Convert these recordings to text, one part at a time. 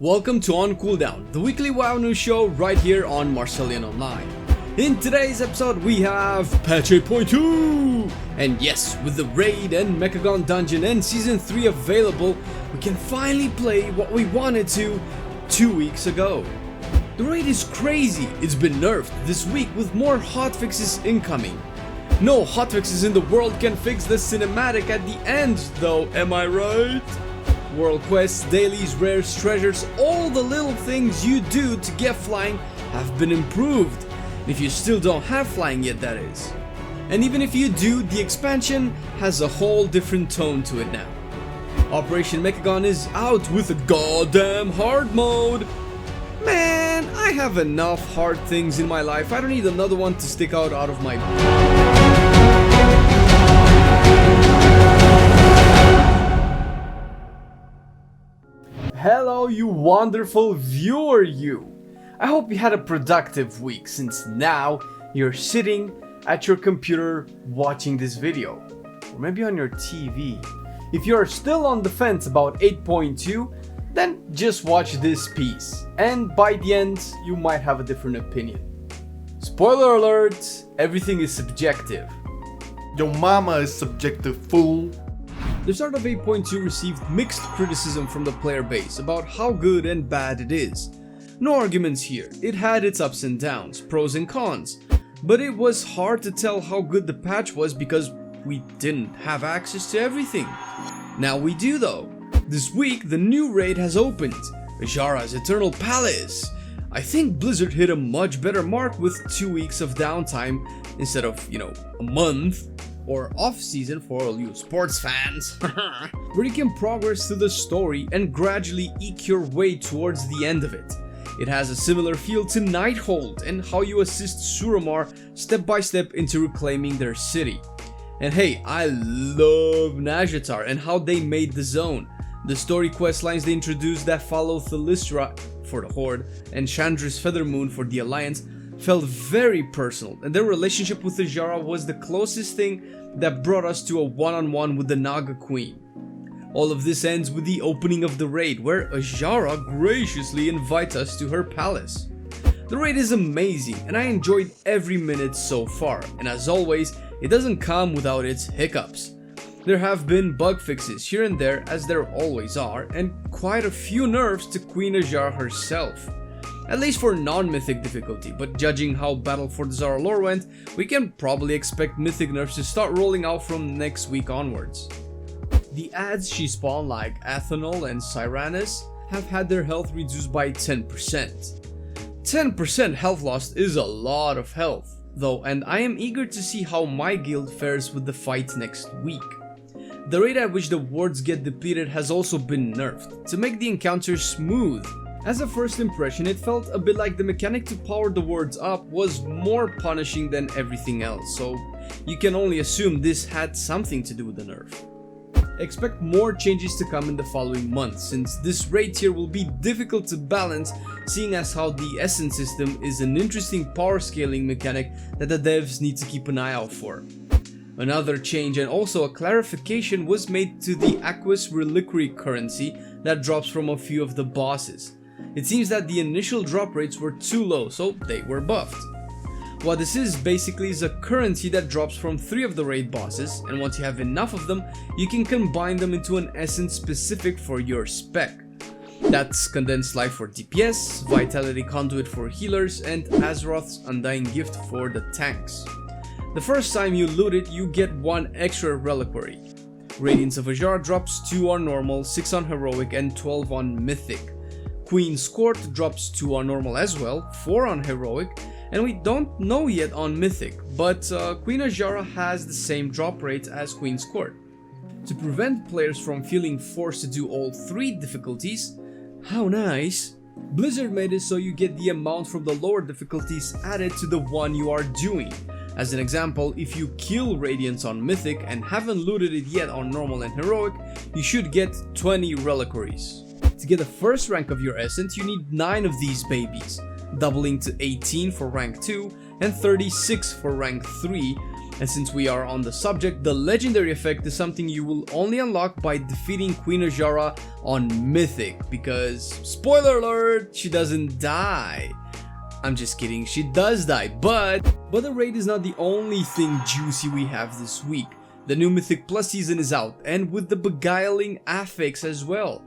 Welcome to On Cooldown, the weekly WoW news show right here on Marcelian&Online. In today's episode we have patch 8.2! And yes, with the raid and Mechagon dungeon and season 3 available, we can finally play what we wanted to 2 weeks ago. The raid is crazy, it's been nerfed this week with more hotfixes incoming. No hotfixes in the world can fix the cinematic at the end though, am I right? World quests, dailies, rares, treasures, all the little things you do to get flying have been improved. If you still don't have flying yet, that is. And even if you do, the expansion has a whole different tone to it now. Operation Mechagon is out with a goddamn hard mode. Man, I have enough hard things in my life. I don't need another one to stick out of my... Hello, you wonderful viewer, you! I hope you had a productive week, since now you're sitting at your computer watching this video. Or maybe on your TV. If you're still on the fence about 8.2, then just watch this piece. And by the end, you might have a different opinion. Spoiler alert, everything is subjective. Your mama is subjective, fool. The start of 8.2 received mixed criticism from the player base about how good and bad it is. No arguments here, it had its ups and downs, pros and cons, but it was hard to tell how good the patch was because we didn't have access to everything. Now we do though. This week the new raid has opened, Azshara's Eternal Palace. I think Blizzard hit a much better mark with 2 weeks of downtime instead of, a month. Or off-season for all you sports fans, where you can progress through the story and gradually eke your way towards the end of it. It has a similar feel to Nighthold and how you assist Suramar step by step into reclaiming their city. And hey, I love Nazjatar and how they made the zone. The story quest lines they introduced that follow Thalystra for the Horde and Chandra's Feathermoon for the Alliance felt very personal, and their relationship with Azshara was the closest thing that brought us to a one-on-one with the Naga Queen. All of this ends with the opening of the raid, where Azshara graciously invites us to her palace. The raid is amazing, and I enjoyed every minute so far, and as always, it doesn't come without its hiccups. There have been bug fixes here and there, as there always are, and quite a few nerfs to Queen Azshara herself. At least for non-mythic difficulty, but judging how Battle for the Zara lore went, we can probably expect mythic nerfs to start rolling out from next week onwards. The ads she spawned like Athanol and Cyranus have had their health reduced by 10%. 10% health lost is a lot of health, though, and I am eager to see how my guild fares with the fight next week. The rate at which the wards get depleted has also been nerfed, to make the encounters smooth. As a first impression, it felt a bit like the mechanic to power the wards up was more punishing than everything else, so you can only assume this had something to do with the nerf. Expect more changes to come in the following months, since this raid tier will be difficult to balance, seeing as how the Essence system is an interesting power scaling mechanic that the devs need to keep an eye out for. Another change and also a clarification was made to the Aqueous Reliquary currency that drops from a few of the bosses. It seems that the initial drop rates were too low, so they were buffed. What this is basically is a currency that drops from 3 of the raid bosses, and once you have enough of them, you can combine them into an essence specific for your spec. That's Condensed Life for DPS, Vitality Conduit for healers, and Azeroth's Undying Gift for the tanks. The first time you loot it, you get 1 extra reliquary. Radiance of Azshara drops 2 on normal, 6 on heroic, and 12 on mythic. Queen's Court drops 2 on normal as well, 4 on heroic, and we don't know yet on mythic, but Queen Azshara has the same drop rate as Queen's Court. To prevent players from feeling forced to do all 3 difficulties, how nice, Blizzard made it so you get the amount from the lower difficulties added to the one you are doing. As an example, if you kill Radiance on mythic and haven't looted it yet on normal and heroic, you should get 20 reliquaries. To get the first rank of your essence, you need 9 of these babies, doubling to 18 for rank 2 and 36 for rank 3, And since we are on the subject, the legendary effect is something you will only unlock by defeating Queen Ajara on Mythic, because, spoiler alert, she doesn't die. I'm just kidding, she does die, but the raid is not the only thing juicy we have this week. The new Mythic Plus season is out, and with the beguiling affix as well.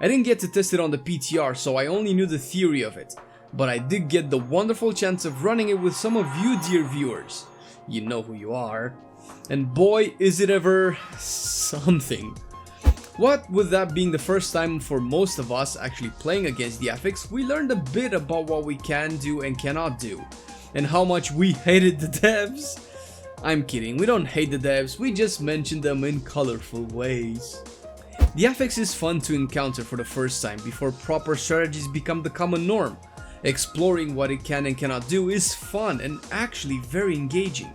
I didn't get to test it on the PTR, so I only knew the theory of it, but I did get the wonderful chance of running it with some of you dear viewers. You know who you are. And boy, is it ever something. What with that being the first time for most of us actually playing against the affix, we learned a bit about what we can do and cannot do, and how much we hated the devs. I'm kidding, we don't hate the devs, we just mention them in colorful ways. The affix is fun to encounter for the first time before proper strategies become the common norm. Exploring what it can and cannot do is fun and actually very engaging.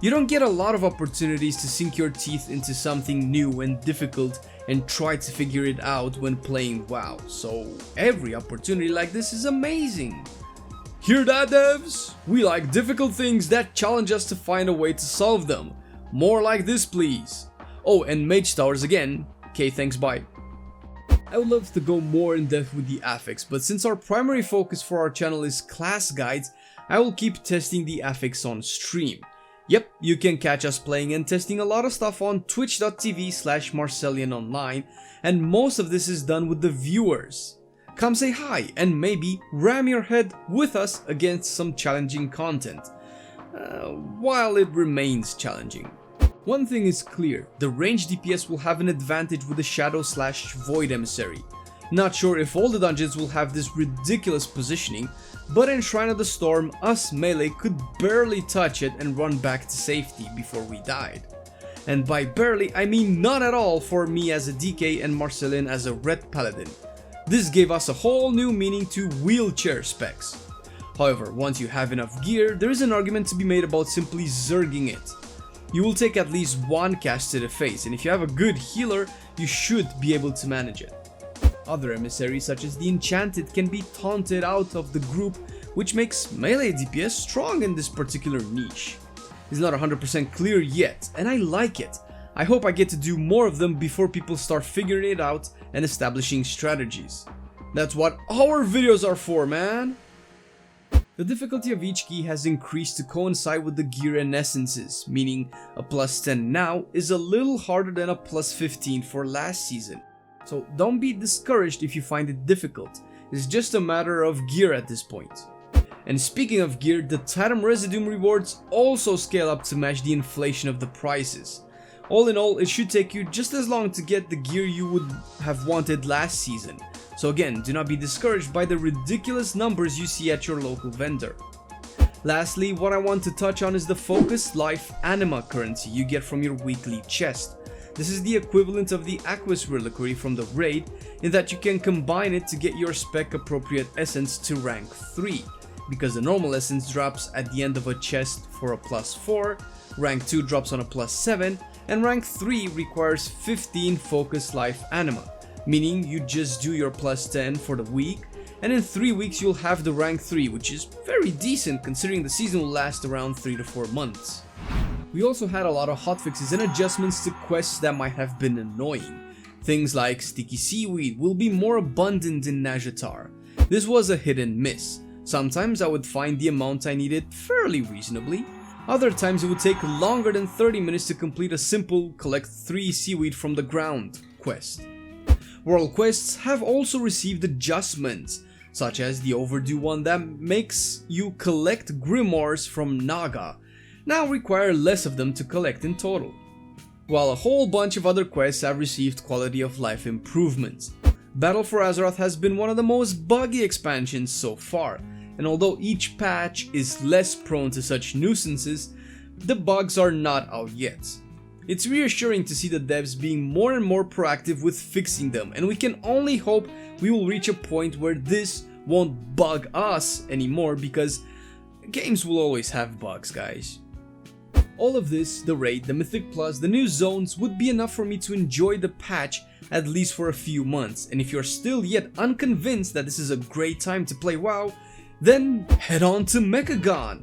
You don't get a lot of opportunities to sink your teeth into something new and difficult and try to figure it out when playing WoW, so every opportunity like this is amazing. Hear that, devs? We like difficult things that challenge us to find a way to solve them. More like this, please. Oh, and Mage Towers again. Okay, thanks, bye. I would love to go more in depth with the affix, but since our primary focus for our channel is class guides, I will keep testing the affix on stream. Yep, you can catch us playing and testing a lot of stuff on twitch.tv/MarcelianOnline, and most of this is done with the viewers. Come say hi and maybe ram your head with us against some challenging content, while it remains challenging. One thing is clear, the ranged DPS will have an advantage with the Shadow/Void Emissary. Not sure if all the dungeons will have this ridiculous positioning, but in Shrine of the Storm, us melee could barely touch it and run back to safety before we died. And by barely, I mean not at all for me as a DK and Marcelian as a Red Paladin. This gave us a whole new meaning to wheelchair specs. However, once you have enough gear, there is an argument to be made about simply zerging it. You will take at least one cast to the face, and if you have a good healer, you should be able to manage it. Other emissaries such as the Enchanted can be taunted out of the group, which makes melee DPS strong in this particular niche. It's not 100% clear yet, and I like it. I hope I get to do more of them before people start figuring it out and establishing strategies. That's what our videos are for, man! The difficulty of each key has increased to coincide with the gear and essences, meaning a +10 now is a little harder than a +15 for last season. So don't be discouraged if you find it difficult, it's just a matter of gear at this point. And speaking of gear, the Titan Residuum rewards also scale up to match the inflation of the prices. All in all, it should take you just as long to get the gear you would have wanted last season. So again, do not be discouraged by the ridiculous numbers you see at your local vendor. Lastly, what I want to touch on is the Focus Life Anima currency you get from your weekly chest. This is the equivalent of the Aqueous Reliquary from the raid, in that you can combine it to get your spec appropriate essence to rank 3, because the normal essence drops at the end of a chest for a +4, rank 2 drops on a +7, and rank 3 requires 15 Focus Life Anima. Meaning you just do your +10 for the week, and in 3 weeks you'll have the rank 3, which is very decent considering the season will last around 3 to 4 months. We also had a lot of hotfixes and adjustments to quests that might have been annoying. Things like sticky seaweed will be more abundant in Nazjatar. This was a hit and miss. Sometimes I would find the amount I needed fairly reasonably. Other times it would take longer than 30 minutes to complete a simple collect 3 seaweed from the ground quest. World quests have also received adjustments, such as the overdue one that makes you collect grimoires from Naga, now require less of them to collect in total. While a whole bunch of other quests have received quality of life improvements. Battle for Azeroth has been one of the most buggy expansions so far, and although each patch is less prone to such nuisances, the bugs are not out yet. It's reassuring to see the devs being more and more proactive with fixing them, and we can only hope we will reach a point where this won't bug us anymore, because games will always have bugs, guys. All of this, the raid, the Mythic Plus, the new zones, would be enough for me to enjoy the patch at least for a few months, and if you're still yet unconvinced that this is a great time to play WoW, then head on to Mechagon!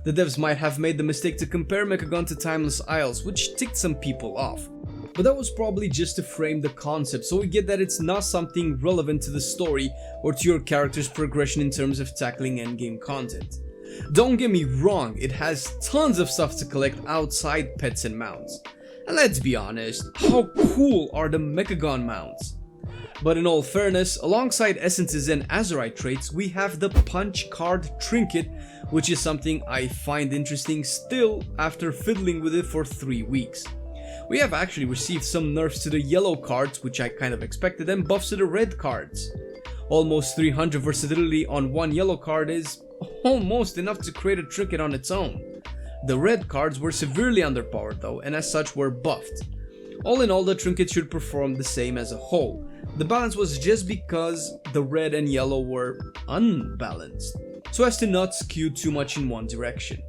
The devs might have made the mistake to compare Mechagon to Timeless Isles, which ticked some people off. But that was probably just to frame the concept, so we get that it's not something relevant to the story or to your character's progression in terms of tackling endgame content. Don't get me wrong, it has tons of stuff to collect outside pets and mounts. And let's be honest, how cool are the Mechagon mounts? But in all fairness, alongside essences and Azurite traits, we have the punch card trinket, which is something I find interesting still after fiddling with it for 3 weeks. We have actually received some nerfs to the yellow cards, which I kind of expected, and buffs to the red cards. Almost 300 versatility on one yellow card is almost enough to create a trinket on its own. The red cards were severely underpowered though, and as such were buffed. All in all, the trinket should perform the same as a whole. The balance was just because the red and yellow were unbalanced, so as to not skew too much in one direction.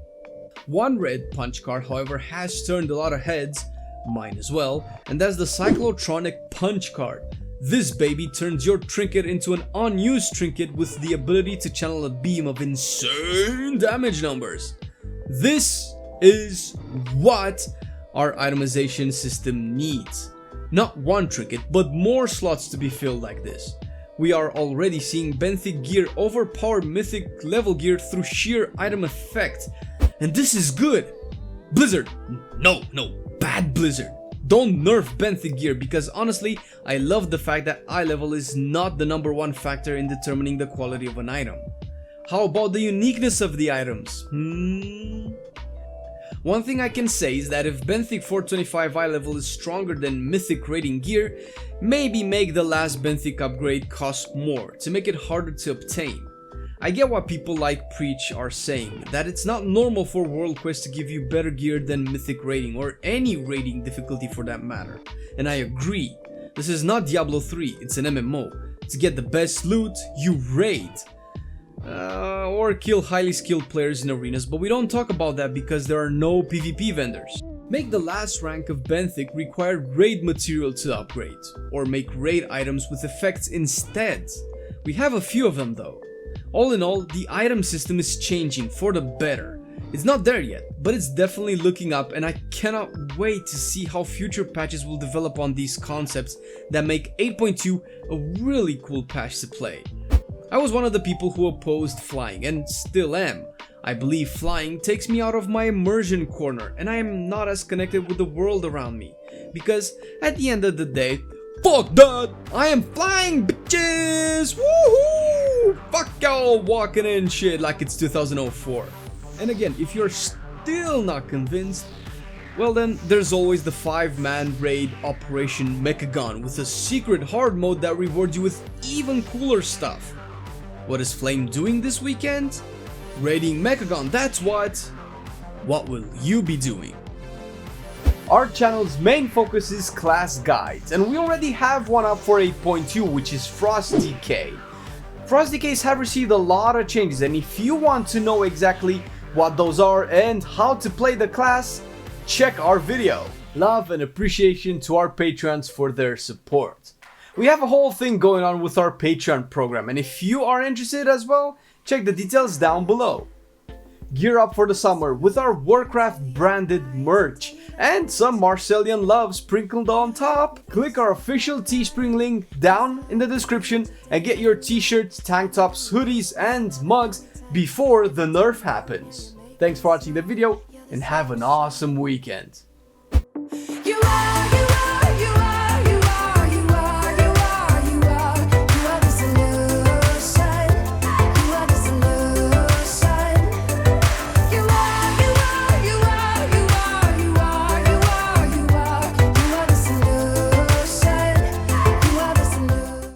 One red punch card, however, has turned a lot of heads, mine as well, and that's the Cyclotronic punch card. This baby turns your trinket into an unused trinket with the ability to channel a beam of insane damage numbers. This is what our itemization system needs. Not one trinket, but more slots to be filled like this. We are already seeing benthic gear overpower mythic level gear through sheer item effect, and this is good. Blizzard, no, bad Blizzard. Don't nerf benthic gear, because honestly, I love the fact that eye level is not the #1 factor in determining the quality of an item. How about the uniqueness of the items? One thing I can say is that if benthic 425 eye level is stronger than mythic rating gear, maybe make the last benthic upgrade cost more to make it harder to obtain. I get what people like Preach are saying, that it's not normal for World Quest to give you better gear than mythic rating, or any rating difficulty for that matter, and I agree. This is not Diablo 3, it's an MMO. To get the best loot, you raid. Or kill highly skilled players in arenas, but we don't talk about that because there are no PvP vendors. Make the last rank of benthic require raid material to upgrade, or make raid items with effects instead. We have a few of them though. All in all, the item system is changing for the better. It's not there yet, but it's definitely looking up, and I cannot wait to see how future patches will develop on these concepts that make 8.2 a really cool patch to play. I was one of the people who opposed flying, and still am. I believe flying takes me out of my immersion corner, and I am not as connected with the world around me. Because at the end of the day, fuck that! I am flying, bitches! Woohoo! Fuck y'all walking in shit like it's 2004. And again, if you're still not convinced, well then, there's always the 5-man raid Operation Mechagon with a secret hard mode that rewards you with even cooler stuff. What is Flame doing this weekend? Raiding Mechagon, that's what! What will you be doing? Our channel's main focus is class guides, and we already have one up for 8.2, which is Frost Decay. Frost Decays have received a lot of changes, and if you want to know exactly what those are and how to play the class, check our video. Love and appreciation to our patrons for their support. We have a whole thing going on with our Patreon program, and if you are interested as well, check the details down below. Gear up for the summer with our Warcraft branded merch and some Marcelian love sprinkled on top. Click our official Teespring link down in the description and get your t-shirts, tank tops, hoodies and mugs before the nerf happens. Thanks for watching the video and have an awesome weekend.